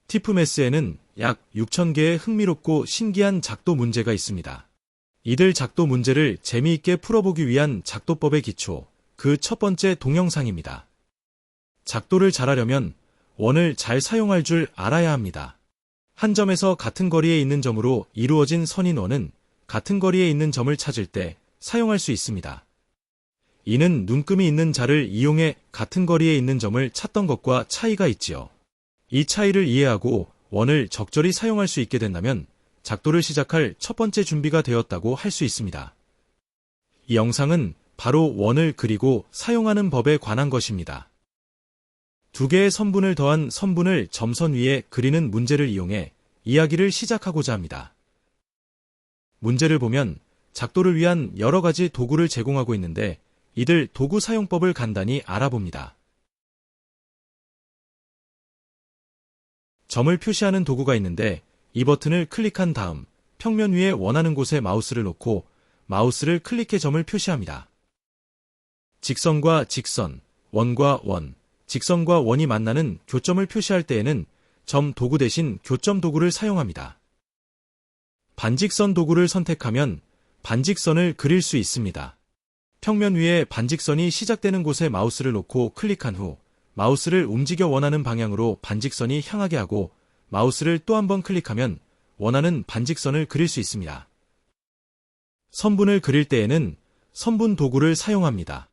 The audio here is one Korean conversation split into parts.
티프메스에는 약 6,000개의 흥미롭고 신기한 작도 문제가 있습니다. 이들 작도 문제를 재미있게 풀어보기 위한 작도법의 기초, 그 첫 번째 동영상입니다. 작도를 잘하려면 원을 잘 사용할 줄 알아야 합니다. 한 점에서 같은 거리에 있는 점으로 이루어진 선인 원은 같은 거리에 있는 점을 찾을 때 사용할 수 있습니다. 이는 눈금이 있는 자를 이용해 같은 거리에 있는 점을 찾던 것과 차이가 있지요. 이 차이를 이해하고 원을 적절히 사용할 수 있게 된다면 작도를 시작할 첫 번째 준비가 되었다고 할 수 있습니다. 이 영상은 바로 원을 그리고 사용하는 법에 관한 것입니다. 두 개의 선분을 더한 선분을 점선 위에 그리는 문제를 이용해 이야기를 시작하고자 합니다. 문제를 보면 작도를 위한 여러 가지 도구를 제공하고 있는데 이들 도구 사용법을 간단히 알아봅니다. 점을 표시하는 도구가 있는데 이 버튼을 클릭한 다음 평면 위에 원하는 곳에 마우스를 놓고 마우스를 클릭해 점을 표시합니다. 직선과 직선, 원과 원, 직선과 원이 만나는 교점을 표시할 때에는 점 도구 대신 교점 도구를 사용합니다. 반직선 도구를 선택하면 반직선을 그릴 수 있습니다. 평면 위에 반직선이 시작되는 곳에 마우스를 놓고 클릭한 후 마우스를 움직여 원하는 방향으로 반직선이 향하게 하고 마우스를 또 한 번 클릭하면 원하는 반직선을 그릴 수 있습니다. 선분을 그릴 때에는 선분 도구를 사용합니다.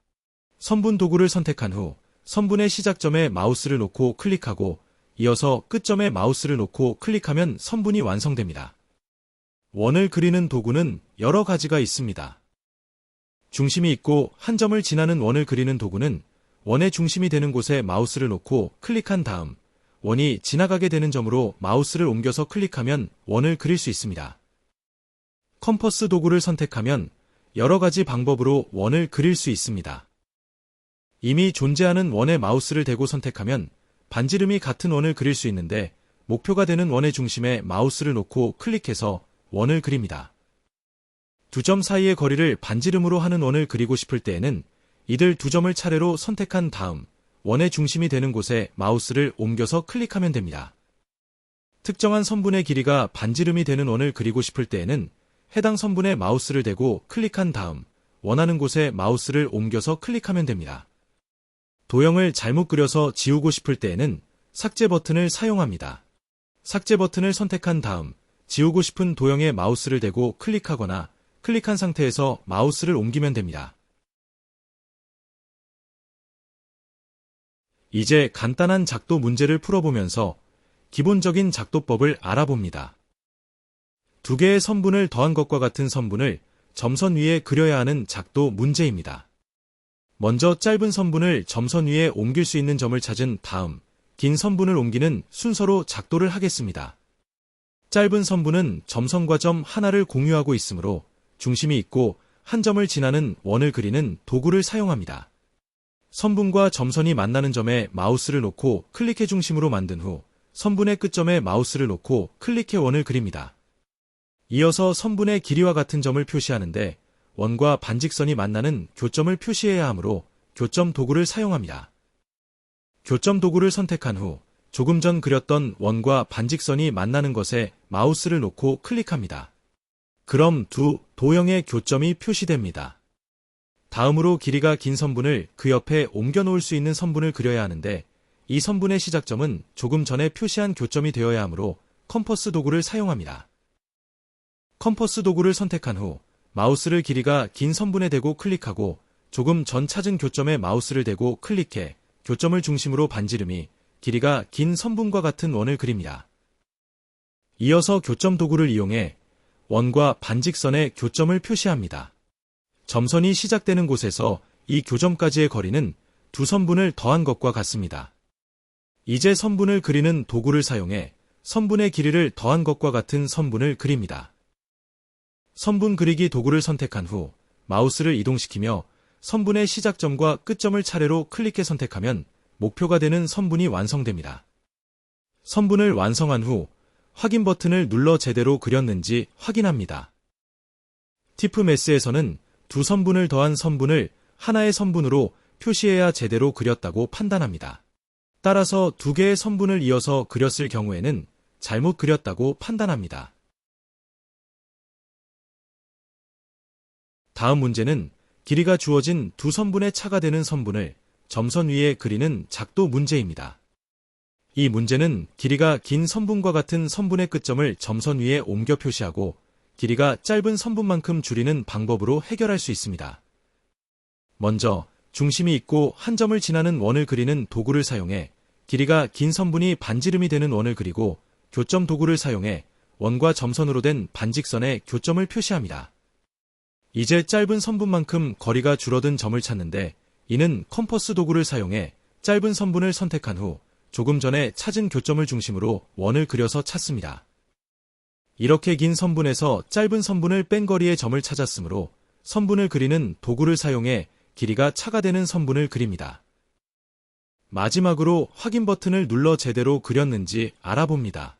선분 도구를 선택한 후 선분의 시작점에 마우스를 놓고 클릭하고 이어서 끝점에 마우스를 놓고 클릭하면 선분이 완성됩니다. 원을 그리는 도구는 여러 가지가 있습니다. 중심이 있고 한 점을 지나는 원을 그리는 도구는 원의 중심이 되는 곳에 마우스를 놓고 클릭한 다음 원이 지나가게 되는 점으로 마우스를 옮겨서 클릭하면 원을 그릴 수 있습니다. 컴퍼스 도구를 선택하면 여러 가지 방법으로 원을 그릴 수 있습니다. 이미 존재하는 원에 마우스를 대고 선택하면 반지름이 같은 원을 그릴 수 있는데 목표가 되는 원의 중심에 마우스를 놓고 클릭해서 원을 그립니다. 두 점 사이의 거리를 반지름으로 하는 원을 그리고 싶을 때에는 이들 두 점을 차례로 선택한 다음 원의 중심이 되는 곳에 마우스를 옮겨서 클릭하면 됩니다. 특정한 선분의 길이가 반지름이 되는 원을 그리고 싶을 때에는 해당 선분에 마우스를 대고 클릭한 다음 원하는 곳에 마우스를 옮겨서 클릭하면 됩니다. 도형을 잘못 그려서 지우고 싶을 때에는 삭제 버튼을 사용합니다. 삭제 버튼을 선택한 다음 지우고 싶은 도형에 마우스를 대고 클릭하거나 클릭한 상태에서 마우스를 옮기면 됩니다. 이제 간단한 작도 문제를 풀어보면서 기본적인 작도법을 알아봅니다. 두 개의 선분을 더한 것과 같은 선분을 점선 위에 그려야 하는 작도 문제입니다. 먼저 짧은 선분을 점선 위에 옮길 수 있는 점을 찾은 다음 긴 선분을 옮기는 순서로 작도를 하겠습니다. 짧은 선분은 점선과 점 하나를 공유하고 있으므로 중심이 있고 한 점을 지나는 원을 그리는 도구를 사용합니다. 선분과 점선이 만나는 점에 마우스를 놓고 클릭해 중심으로 만든 후 선분의 끝점에 마우스를 놓고 클릭해 원을 그립니다. 이어서 선분의 길이와 같은 점을 표시하는데 원과 반직선이 만나는 교점을 표시해야 하므로 교점 도구를 사용합니다. 교점 도구를 선택한 후 조금 전 그렸던 원과 반직선이 만나는 것에 마우스를 놓고 클릭합니다. 그럼 두 도형의 교점이 표시됩니다. 다음으로 길이가 긴 선분을 그 옆에 옮겨 놓을 수 있는 선분을 그려야 하는데 이 선분의 시작점은 조금 전에 표시한 교점이 되어야 하므로 컴퍼스 도구를 사용합니다. 컴퍼스 도구를 선택한 후 마우스를 길이가 긴 선분에 대고 클릭하고 조금 전 찾은 교점에 마우스를 대고 클릭해 교점을 중심으로 반지름이 길이가 긴 선분과 같은 원을 그립니다. 이어서 교점 도구를 이용해 원과 반직선의 교점을 표시합니다. 점선이 시작되는 곳에서 이 교점까지의 거리는 두 선분을 더한 것과 같습니다. 이제 선분을 그리는 도구를 사용해 선분의 길이를 더한 것과 같은 선분을 그립니다. 선분 그리기 도구를 선택한 후 마우스를 이동시키며 선분의 시작점과 끝점을 차례로 클릭해 선택하면 목표가 되는 선분이 완성됩니다. 선분을 완성한 후 확인 버튼을 눌러 제대로 그렸는지 확인합니다. 티프메스에서는 두 선분을 더한 선분을 하나의 선분으로 표시해야 제대로 그렸다고 판단합니다. 따라서 두 개의 선분을 이어서 그렸을 경우에는 잘못 그렸다고 판단합니다. 다음 문제는 길이가 주어진 두 선분의 차가 되는 선분을 점선 위에 그리는 작도 문제입니다. 이 문제는 길이가 긴 선분과 같은 선분의 끝점을 점선 위에 옮겨 표시하고 길이가 짧은 선분만큼 줄이는 방법으로 해결할 수 있습니다. 먼저 중심이 있고 한 점을 지나는 원을 그리는 도구를 사용해 길이가 긴 선분이 반지름이 되는 원을 그리고 교점 도구를 사용해 원과 점선으로 된 반직선에 교점을 표시합니다. 이제 짧은 선분만큼 거리가 줄어든 점을 찾는데 이는 컴퍼스 도구를 사용해 짧은 선분을 선택한 후 조금 전에 찾은 교점을 중심으로 원을 그려서 찾습니다. 이렇게 긴 선분에서 짧은 선분을 뺀 거리의 점을 찾았으므로 선분을 그리는 도구를 사용해 길이가 차가 되는 선분을 그립니다. 마지막으로 확인 버튼을 눌러 제대로 그렸는지 알아봅니다.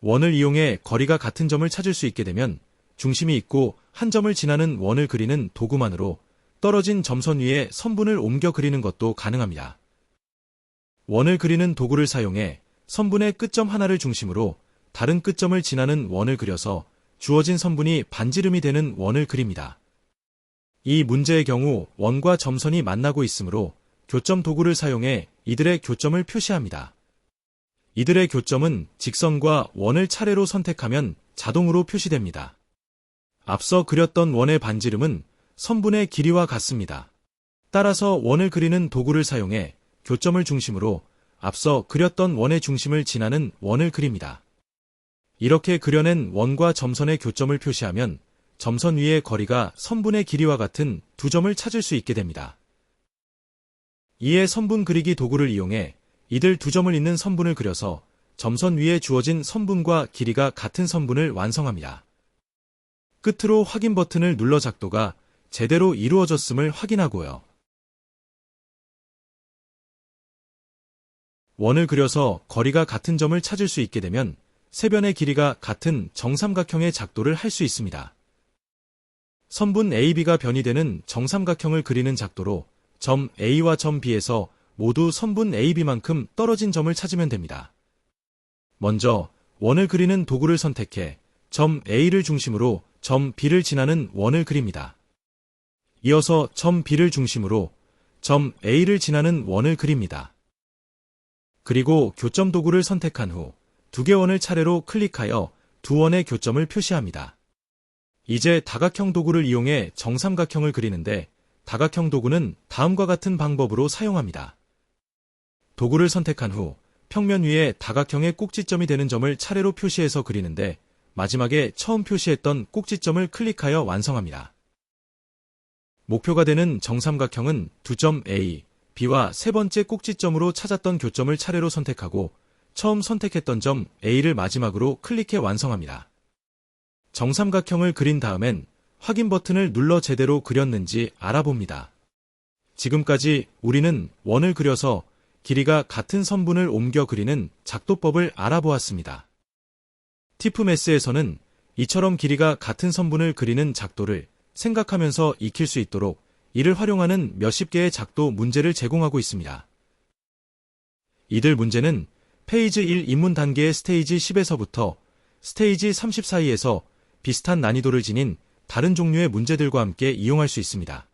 원을 이용해 거리가 같은 점을 찾을 수 있게 되면 중심이 있고 한 점을 지나는 원을 그리는 도구만으로 떨어진 점선 위에 선분을 옮겨 그리는 것도 가능합니다. 원을 그리는 도구를 사용해 선분의 끝점 하나를 중심으로 다른 끝점을 지나는 원을 그려서 주어진 선분이 반지름이 되는 원을 그립니다. 이 문제의 경우 원과 점선이 만나고 있으므로 교점 도구를 사용해 이들의 교점을 표시합니다. 이들의 교점은 직선과 원을 차례로 선택하면 자동으로 표시됩니다. 앞서 그렸던 원의 반지름은 선분의 길이와 같습니다. 따라서 원을 그리는 도구를 사용해 교점을 중심으로 앞서 그렸던 원의 중심을 지나는 원을 그립니다. 이렇게 그려낸 원과 점선의 교점을 표시하면 점선 위의 거리가 선분의 길이와 같은 두 점을 찾을 수 있게 됩니다. 이에 선분 그리기 도구를 이용해 이들 두 점을 잇는 선분을 그려서 점선 위에 주어진 선분과 길이가 같은 선분을 완성합니다. 끝으로 확인 버튼을 눌러 작도가 제대로 이루어졌음을 확인하고요. 원을 그려서 거리가 같은 점을 찾을 수 있게 되면 세 변의 길이가 같은 정삼각형의 작도를 할 수 있습니다. 선분 AB가 변이 되는 정삼각형을 그리는 작도로 점 A와 점 B에서 모두 선분 AB만큼 떨어진 점을 찾으면 됩니다. 먼저 원을 그리는 도구를 선택해 점 A를 중심으로 점 B를 지나는 원을 그립니다. 이어서 점 B를 중심으로 점 A를 지나는 원을 그립니다. 그리고 교점 도구를 선택한 후 두 개 원을 차례로 클릭하여 두 원의 교점을 표시합니다. 이제 다각형 도구를 이용해 정삼각형을 그리는데 다각형 도구는 다음과 같은 방법으로 사용합니다. 도구를 선택한 후 평면 위에 다각형의 꼭지점이 되는 점을 차례로 표시해서 그리는데 마지막에 처음 표시했던 꼭지점을 클릭하여 완성합니다. 목표가 되는 정삼각형은 두 점 A, B와 세 번째 꼭지점으로 찾았던 교점을 차례로 선택하고 처음 선택했던 점 A를 마지막으로 클릭해 완성합니다. 정삼각형을 그린 다음엔 확인 버튼을 눌러 제대로 그렸는지 알아봅니다. 지금까지 우리는 원을 그려서 길이가 같은 선분을 옮겨 그리는 작도법을 알아보았습니다. 티프메스에서는 이처럼 길이가 같은 선분을 그리는 작도를 생각하면서 익힐 수 있도록 이를 활용하는 몇십 개의 작도 문제를 제공하고 있습니다. 이들 문제는 페이지 1 입문 단계의 스테이지 10에서부터 스테이지 30 사이에서 비슷한 난이도를 지닌 다른 종류의 문제들과 함께 이용할 수 있습니다.